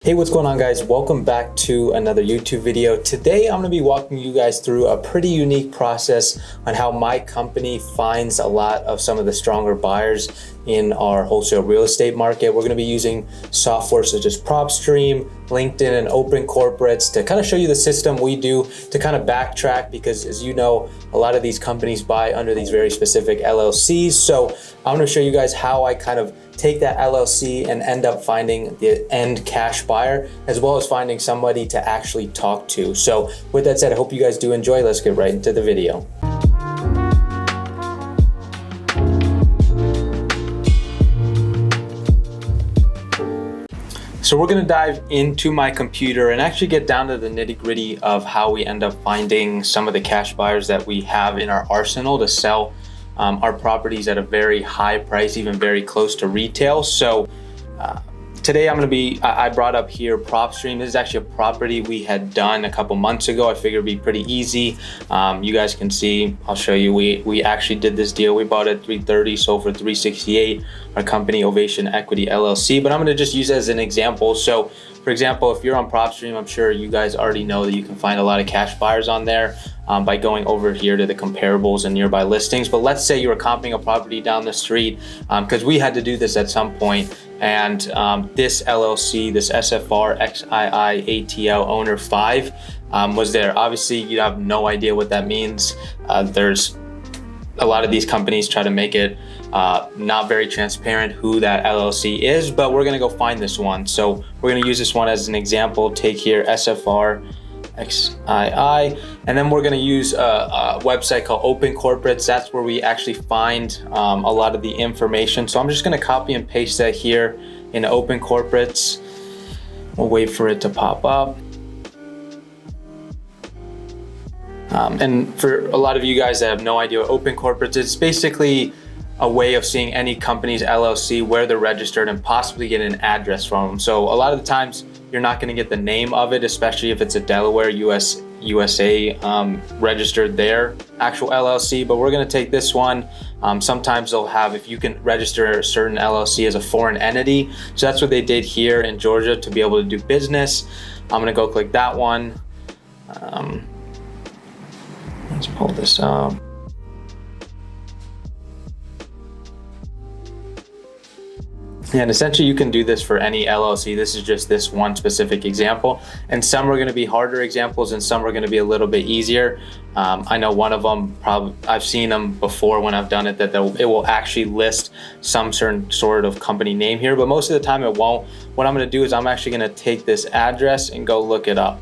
Hey, what's going on, guys? Welcome back to another YouTube video. Today I'm going to be walking you guys through a pretty unique process on how my company finds a lot of some of the stronger buyers in our wholesale real estate market. We're going to be using software such as Propstream, LinkedIn, and Open Corporates to kind of show you the system we do to kind of backtrack, because as you know, a lot of these companies buy under these very specific LLCs. So I'm going to show you guys how I kind of take that LLC and end up finding the end cash buyer, as well as finding somebody to actually talk to. So with that said, I hope you guys do enjoy. Let's get right into the video. So we're gonna dive into my computer and actually get down to the nitty-gritty of how we end up finding some of the cash buyers that we have in our arsenal to sell our properties at a very high price, even very close to retail. So today I brought up here Propstream. This is actually a property we had done a couple months ago. I figured it'd be pretty easy. You guys can see, I'll show you, we actually did this deal. We bought it at $330, sold for $368. Our company, Ovation Equity LLC, but I'm gonna just use it as an example. So for example, if you're on Propstream, I'm sure you guys already know that you can find a lot of cash buyers on there by going over here to the comparables and nearby listings. But let's say you were comping a property down the street, because we had to do this at some point, and this LLC, this SFR XII ATL owner 5 was there. Obviously, you have no idea what that means. There's a lot of these companies try to make it not very transparent who that LLC is, but we're gonna go find this one. So we're gonna use this one as an example. Take here SFR XII, and then we're gonna use a website called Open Corporates. That's where we actually find a lot of the information. So I'm just gonna copy and paste that here in Open Corporates. We'll wait for it to pop up. And for a lot of you guys that have no idea what Open Corporates is, it's basically a way of seeing any company's LLC, where they're registered, and possibly get an address from them. So a lot of the times you're not going to get the name of it, especially if it's a Delaware, USA registered their actual LLC. But we're going to take this one. Sometimes they'll have, if you can register a certain LLC as a foreign entity. So that's what they did here in Georgia to be able to do business. I'm going to go click that one. Let's pull this up. And essentially you can do this for any LLC. This is just this one specific example. And some are gonna be harder examples and some are gonna be a little bit easier. I know one of them, I've seen them before when I've done it, that it will actually list some certain sort of company name here, but most of the time it won't. What I'm gonna do is I'm actually gonna take this address and go look it up.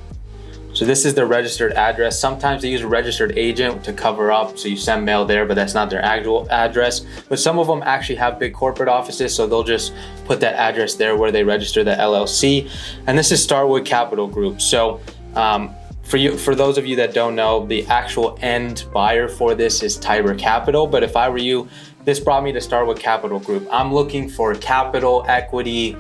So this is the registered address. Sometimes they use a registered agent to cover up, so you send mail there, but that's not their actual address. But some of them actually have big corporate offices, so they'll just put that address there where they register the LLC. And this is Starwood Capital Group. So for those of you that don't know, the actual end buyer for this is Tiber Capital. But if I were you, this brought me to Starwood Capital Group. I'm looking for capital, equity,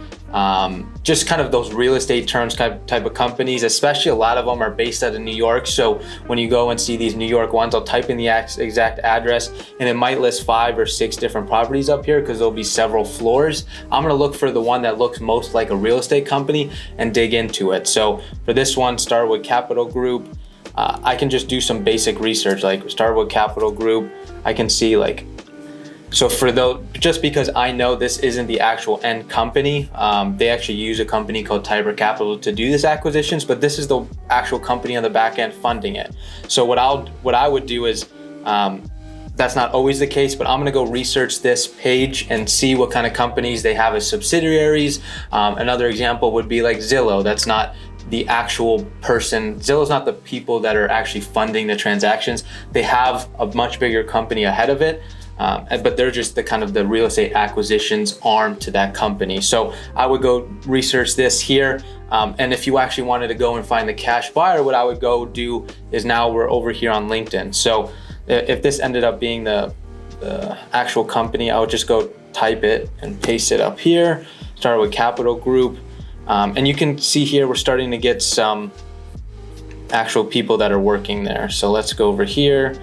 just kind of those real estate terms type of companies, especially a lot of them are based out of New York. So when you go and see these New York ones, I'll type in the exact address and it might list 5 or 6 different properties up here because there'll be several floors. I'm gonna look for the one that looks most like a real estate company and dig into it. So for this one, Starwood Capital Group, I can just do some basic research, like Starwood Capital Group. I can see like, so for those, just because I know this isn't the actual end company, they actually use a company called Tiber Capital to do this acquisitions, but this is the actual company on the back end funding it. So what I would do is, that's not always the case, but I'm gonna go research this page and see what kind of companies they have as subsidiaries. Another example would be like Zillow. That's not the actual person. Zillow's not the people that are actually funding the transactions. They have a much bigger company ahead of it. But they're just the kind of the real estate acquisitions arm to that company. So I would go research this here. And if you actually wanted to go and find the cash buyer, what I would go do is, now we're over here on LinkedIn. So if this ended up being the actual company, I would just go type it and paste it up here, start with Capital Group. And you can see here, we're starting to get some actual people that are working there. So let's go over here.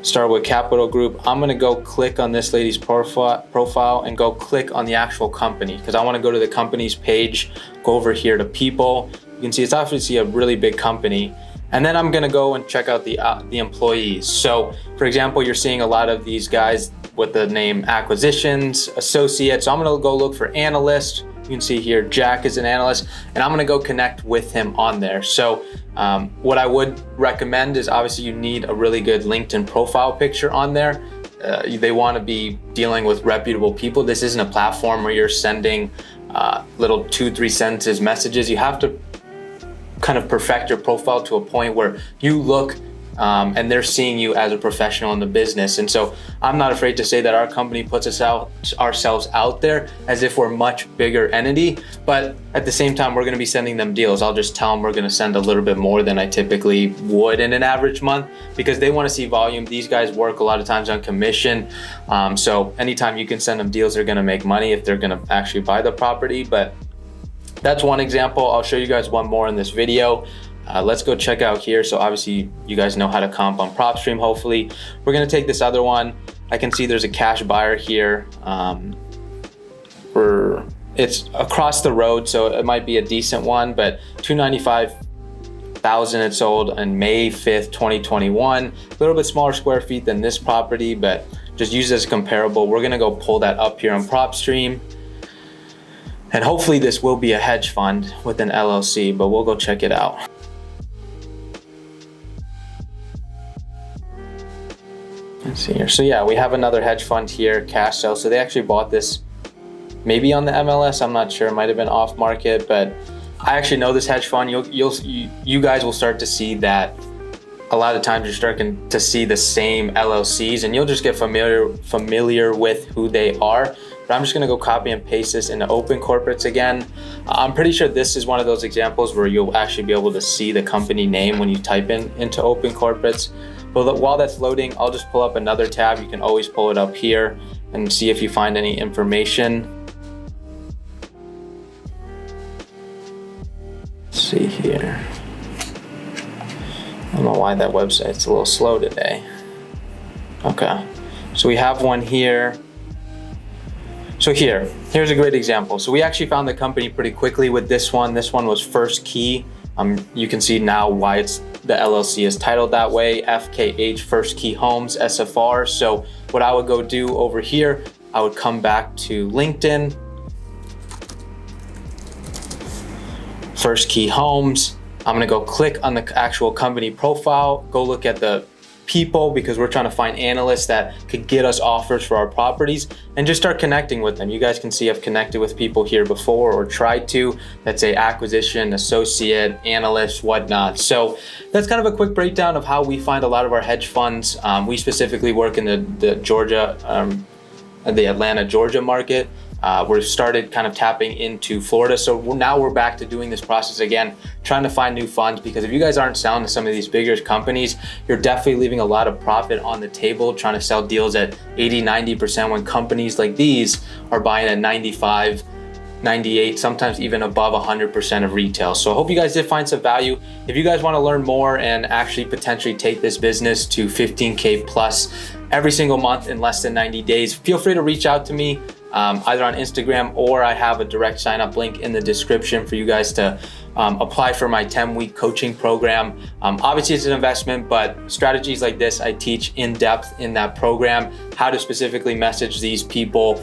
Start with Capital Group. I'm gonna go click on this lady's profile and go click on the actual company because I wanna go to the company's page, go over here to people. You can see it's obviously a really big company. And then I'm gonna go and check out the employees. So for example, you're seeing a lot of these guys with the name acquisitions, associates. So I'm gonna go look for analyst. You can see here, Jack is an analyst, and I'm gonna go connect with him on there. So what I would recommend is obviously you need a really good LinkedIn profile picture on there. They wanna be dealing with reputable people. This isn't a platform where you're sending little 2-3 sentences messages. You have to kind of perfect your profile to a point where you look and they're seeing you as a professional in the business. And so I'm not afraid to say that our company puts ourselves out there as if we're a much bigger entity, but at the same time, we're gonna be sending them deals. I'll just tell them we're gonna send a little bit more than I typically would in an average month because they wanna see volume. These guys work a lot of times on commission. So anytime you can send them deals, they're gonna make money if they're gonna actually buy the property. But that's one example. I'll show you guys one more in this video. Let's go check out here. So obviously you guys know how to comp on Propstream, hopefully. We're gonna take this other one. I can see there's a cash buyer here. It's across the road, so it might be a decent one, but $295,000 it sold on May 5th, 2021. A little bit smaller square feet than this property, but just use this comparable. We're gonna go pull that up here on Propstream. And hopefully this will be a hedge fund with an LLC, but we'll go check it out. Let's see here. So yeah, we have another hedge fund here, cash sale. So they actually bought this maybe on the MLS. I'm not sure. It might have been off market, but I actually know this hedge fund. You guys will start to see that a lot of times you're starting to see the same LLCs, and you'll just get familiar with who they are. But I'm just gonna go copy and paste this into open corporates again. I'm pretty sure this is one of those examples where you'll actually be able to see the company name when you type into open corporates. But while that's loading, I'll just pull up another tab. You can always pull it up here and see if you find any information. Let's see here. I don't know why that website's a little slow today. Okay, so we have one here. So here's a great example. So we actually found the company pretty quickly with this one. This one was First Key. You can see now why the LLC is titled that way, FKH, First Key Homes, SFR. So what I would go do over here, I would come back to LinkedIn, First Key Homes. I'm gonna go click on the actual company profile, go look at the people because we're trying to find analysts that could get us offers for our properties and just start connecting with them. You guys can see I've connected with people here before or tried to. That's a acquisition, associate, analyst, whatnot. So that's kind of a quick breakdown of how we find a lot of our hedge funds. We specifically work in the Atlanta, Georgia market. We've started kind of tapping into Florida. So now we're back to doing this process again, trying to find new funds, because if you guys aren't selling to some of these bigger companies, you're definitely leaving a lot of profit on the table trying to sell deals at 80-90% when companies like these are buying at 95, 98, sometimes even above 100% of retail. So I hope you guys did find some value. If you guys want to learn more and actually potentially take this business to 15K plus every single month in less than 90 days, feel free to reach out to me. Either on Instagram, or I have a direct sign up link in the description for you guys to apply for my 10-week coaching program. Obviously it's an investment, but strategies like this I teach in depth in that program, how to specifically message these people,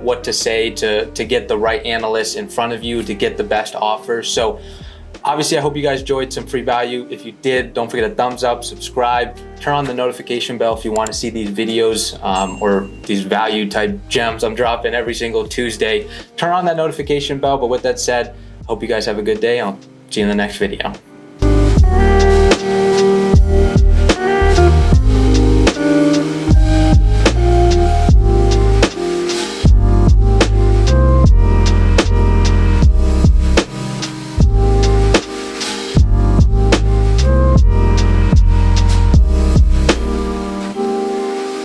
what to say to get the right analysts in front of you to get the best offers. So obviously, I hope you guys enjoyed some free value. If you did, don't forget a thumbs up, subscribe, turn on the notification bell if you want to see these videos or these value type gems I'm dropping every single Tuesday. Turn on that notification bell. But with that said, hope you guys have a good day. I'll see you in the next video.